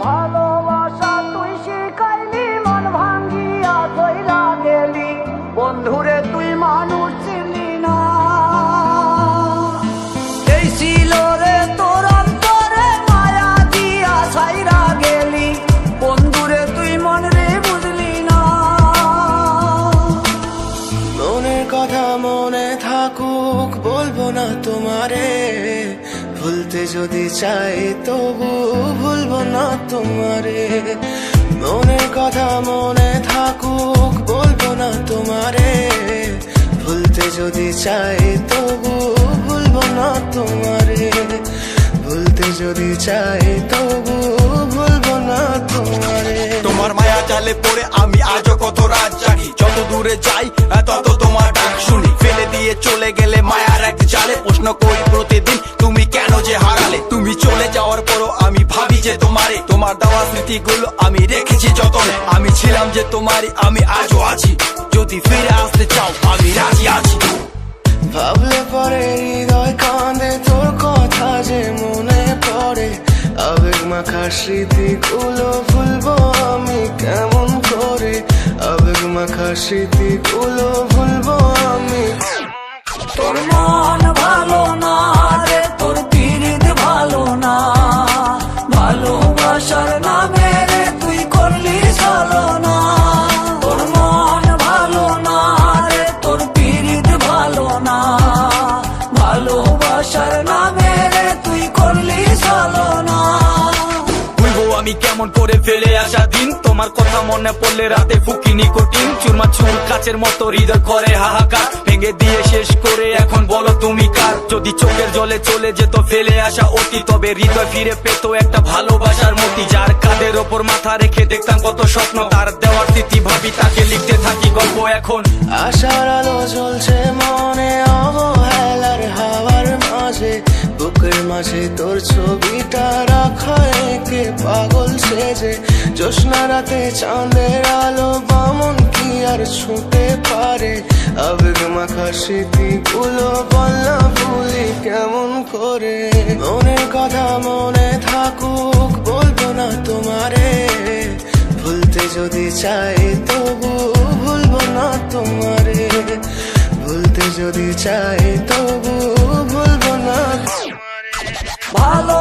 ভালোবাসা তুই শিখাইলি, মন ভাঙ্গিয়া কইরা গেলি, বন্ধুরে তুই মানুষ চিনলি না। এই ছিল রে তোর অন্তরে মায়া দিয়া ছাইরা গেলি, বন্ধুরে তুই মন রে বুঝলি না। মনের কথা মনে থাকুক বলবো না তোমারে, ভুলতে যদি চাই তবু ভুলবো না তোমারে। মনের কথা মনে থাকুক বলবো না তোমারে, ভুলতে যদি চাই তবু ভুলবো না তোমারে। ভুলতে যদি চাই তবু ভুলবো না তোমারে। তোমার মায়া জালে পড়ে আমি আজও কত রাত জাগি, যত দূরে যাই তত তোমার ডাক শুনি। ফেলে দিয়ে চলে গেলে মায়ার এক জালে, প্রশ্ন করি প্রতিদিন তুমি কেন যে হারালে। তুমি চলে যাওয়ার পরও আমি ভাবি যে তোমারে, তোমার দেওয়া স্মৃতিগুলো আমি রেখেছি যতনে। আমি ছিলাম যে তোমারই, আমি আজও আছি, যদি ফিরে আসতে চাও আমি রাজি আছি। ভাবলে পরে হৃদয় কাঁদে, তোর কথা যে মনে পড়ে। আবেগ মাখা স্মৃতিগুলো ভুলবো আমি কেমন করে, আবেগ মাখা স্মৃতিগুলো ভুলবো আমি। তোর মন ভালো না রে, তোর পীড়িত ভালো না, ভালোবাসার নামে রে তুই করলি ছলনা। তোর মন ভালো না রে, তোর পীড়িত ভালো না, ভালোবাসার নামে রে তুই করলি ছলনা। ভুলবো আমি কেমন করে ফেলে আসা দিন, তোমার কথা মনে পড়লে রাতে ফুকি নিকোটিন। চুরমা চুর কাচের মতো হৃদয় করে হাহাকার, ভেঙে দিয়ে শেষ করে এখন বলো তুমি কার। যদি চোখের জলে চলে যেত ফেলে আসা অতি, তবে হৃদয় ফিরে পেত একটা ভালোবাসার মতি। যার কাঁধের ওপর মাথা রেখে দেখতাম কত স্বপ্ন, তার দেওয়ার স্মৃতি ভাবি তাকে লিখতে থাকি গল্প এখন। আশার আলো জ্বলছে মনে অবহেলার হাওয়ার মাঝে, বুকের মাঝে তোর ছবিটা রাখা একে পাগল সেজে। জ্যোৎস্না রাতে চাঁদের আলো বামন কি আর ছুঁতে পারে, আবেগ মাখা স্মৃতিগুলো বলনা ভুলি কেমন করে। মনের কথা মনে থাকুক বলবো না তোমারে, ভুলতে যদি চাই তবু ভুলবো না তোমারে। ভুলতে যদি চাই তবু ভুলবো না তোমারে। ভালো